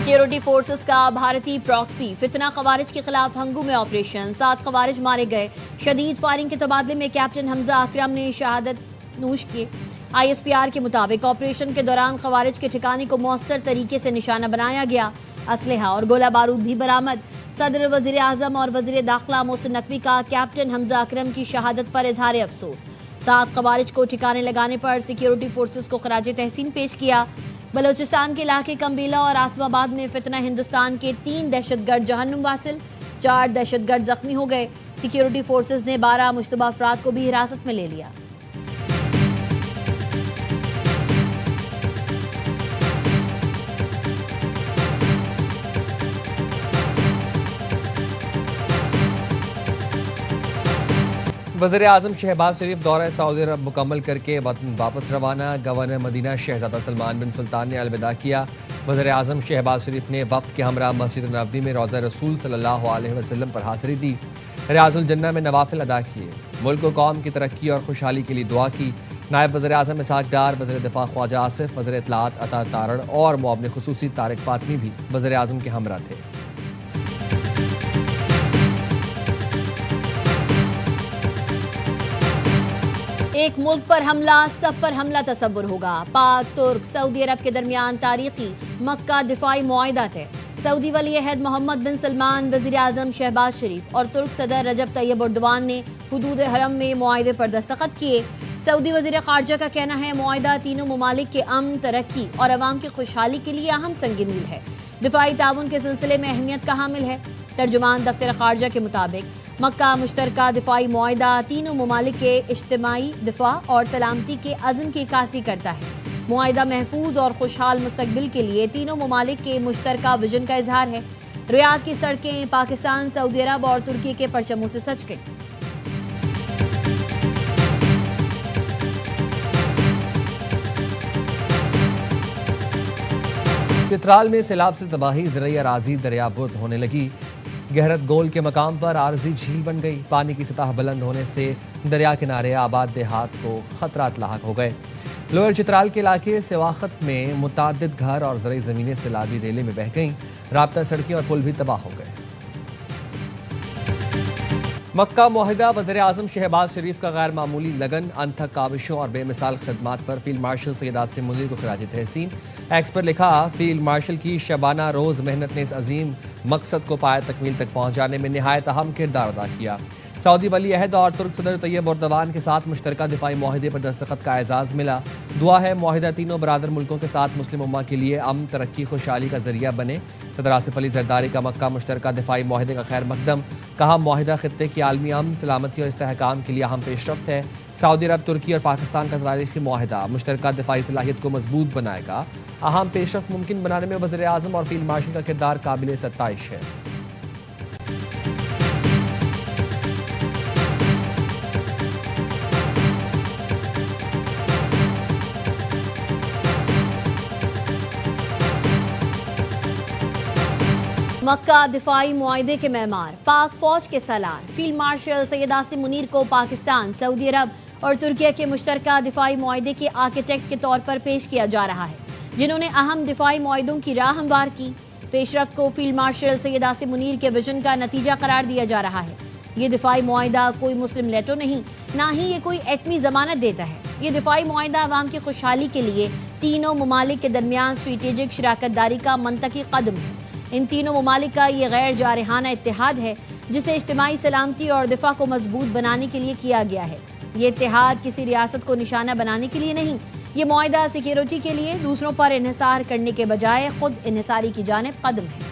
Security forces کا بھارتی proxy فتنہ خوارج کے خلاف ہنگو میں آپریشن، 7 خوارج مارے گئے۔ شدید فائرنگ کے تبادلے میں کیپٹن حمزہ اکرم نے شہادت نوش کی۔ ISPR کے مطابق آپریشن کے دوران خوارج کے ٹھکانے کو مؤثر طریقے سے نشانہ بنایا گیا۔ اسلحہ اور گولہ بارود بھی برآمد۔ صدر، وزیر اعظم اور وزیر داخلہ محسن نقوی کا کیپٹن حمزہ اکرم کی شہادت پر اظہار افسوس۔ 7 خوارج کو ٹھکانے لگانے پر سیکیورٹی فورسز کو خراج تحسین پیش کیا۔ بلوچستان کے علاقے کمبیلا اور آسم آباد میں فتنہ ہندوستان کے 3 دہشت گرد جہنم واصل، 4 دہشت گرد زخمی ہو گئے۔ سیکیورٹی فورسز نے 12 مشتبہ افراد کو بھی حراست میں لے لیا۔ وزیر اعظم شہباز شریف دورہ سعودی عرب مکمل کر کے وطن واپس روانہ۔ گورنر مدینہ شہزادہ سلمان بن سلطان نے الوداع کیا۔ وزیر اعظم شہباز شریف نے وفد کے ہمراہ مسجد نبوی میں روضہ رسول صلی اللہ علیہ وسلم پر حاضری دی۔ ریاض الجنہ میں نوافل ادا کیے۔ ملک و قوم کی ترقی اور خوشحالی کے لیے دعا کی۔ نائب وزیر اعظم اسحاق ڈار، وزیر دفاع خواجہ آصف، وزیر اطلاعات عطا تارڑ اور معاون خصوصی طارق فاطمی بھی وزیر اعظم کے ہمراہ تھے۔ ایک ملک پر حملہ سب پر حملہ تصور ہوگا۔ پاک ترک سعودی عرب کے درمیان تاریخی مکہ دفاعی معاہدہ ہے۔ سعودی ولی عہد محمد بن سلمان، وزیر اعظم شہباز شریف اور ترک صدر رجب طیب ایردوان نے حدود حرم میں معاہدے پر دستخط کیے۔ سعودی وزیر خارجہ کا کہنا ہے معاہدہ تینوں ممالک کے امن، ترقی اور عوام کی خوشحالی کے لیے اہم سنگ میل ہے۔ دفاعی تعاون کے سلسلے میں اہمیت کا حامل ہے۔ ترجمان دفتر خارجہ کے مطابق مکہ مشترکہ دفاعی معاہدہ تینوں ممالک کے اجتماعی دفاع اور سلامتی کے عزم کی عکاسی کرتا ہے۔ معاہدہ محفوظ اور خوشحال مستقبل کے لیے تینوں ممالک کے مشترکہ وژن کا اظہار ہے۔ ریاض کی سڑکیں پاکستان، سعودی عرب اور ترکی کے پرچموں سے سج گئیں۔ چترال میں سیلاب سے تباہی، زرعی اراضی دریا برد ہونے لگی۔ گہرت گول کے مقام پر عارضی جھیل بن گئی۔ پانی کی سطح بلند ہونے سے دریا کنارے آباد دیہات کو خطرات لاحق ہو گئے۔ لوئر چترال کے علاقے سواخت میں متعدد گھر اور زرعی زمینیں سیلابی ریلے میں بہہ گئیں۔ رابطہ سڑکیں اور پل بھی تباہ ہو گئے۔ مکہ معاہدہ، وزیر اعظم شہباز شریف کا غیر معمولی لگن، انتھک کاوشوں اور بے مثال خدمات پر فیلڈ مارشل سید عاصم منیر کو خراج تحسین۔ ایکس پر لکھا، فیلڈ مارشل کی شبانہ روز محنت نے اس عظیم مقصد کو پایہ تکمیل تک پہنچانے میں نہایت اہم کردار ادا کیا۔ سعودی ولی عہد اور ترک صدر طیب ایردوان کے ساتھ مشترکہ دفاعی معاہدے پر دستخط کا اعزاز ملا۔ دعا ہے معاہدہ تینوں برادر ملکوں کے ساتھ مسلم امہ کے لیے امن، ترقی، خوشحالی کا ذریعہ بنے۔ صدر آصف علی زرداری کا مکہ مشترکہ دفاعی معاہدے کا خیر مقدم، کہا معاہدہ خطے کی عالمی امن، سلامتی اور استحکام کے لیے اہم پیش رفت ہے۔ سعودی عرب، ترکی اور پاکستان کا تاریخی معاہدہ مشترکہ دفاعی صلاحیت کو مضبوط بنائے گا۔ اہم پیش رفت ممکن بنانے میں وزیر اعظم اور فیلڈ مارشل کا کردار قابل ستائش ہے۔ مکہ دفاعی معاہدے کے معمار، پاک فوج کے سالار فیلڈ مارشل سید عاصم منیر کو پاکستان، سعودی عرب اور ترکیہ کے مشترکہ دفاعی معاہدے کے آرکیٹیکٹ کے طور پر پیش کیا جا رہا ہے، جنہوں نے اہم دفاعی معاہدوں کی راہ ہموار کی۔ پیش رفت کو فیلڈ مارشل سید عاصم منیر کے وژن کا نتیجہ قرار دیا جا رہا ہے۔ یہ دفاعی معاہدہ کوئی مسلم لیٹو نہیں، نہ ہی یہ کوئی ایٹمی ضمانت دیتا ہے۔ یہ دفاعی معاہدہ عوام کی خوشحالی کے لیے تینوں ممالک کے درمیان اسٹریٹجک شراکت داری کا منطقی قدم ہے۔ ان تینوں ممالک کا یہ غیر جارحانہ اتحاد ہے جسے اجتماعی سلامتی اور دفاع کو مضبوط بنانے کے لیے کیا گیا ہے۔ یہ اتحاد کسی ریاست کو نشانہ بنانے کے لیے نہیں، یہ معاہدہ سیکیورٹی کے لیے دوسروں پر انحصار کرنے کے بجائے خود انحصاری کی جانب قدم ہے۔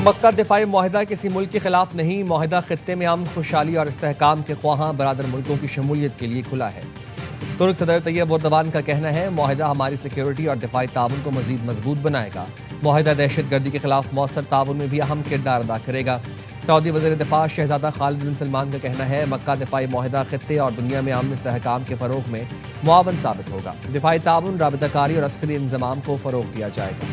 مکہ دفاعی معاہدہ کسی ملک کے خلاف نہیں، معاہدہ خطے میں امن، خوشحالی اور استحکام کے خواہاں برادر ملکوں کی شمولیت کے لیے کھلا ہے۔ ترک صدر طیب ایردوان کا کہنا ہے معاہدہ ہماری سیکیورٹی اور دفاعی تعاون کو مزید مضبوط بنائے گا۔ معاہدہ دہشت گردی کے خلاف مؤثر تعاون میں بھی اہم کردار ادا کرے گا۔ سعودی وزیر دفاع شہزادہ خالد بن سلمان کا کہنا ہے مکہ دفاعی معاہدہ خطے اور دنیا میں امن استحکام کے فروغ میں معاون ثابت ہوگا۔ دفاعی تعاون، رابطہ کاری اور عسکری انضمام کو فروغ دیا جائے گا۔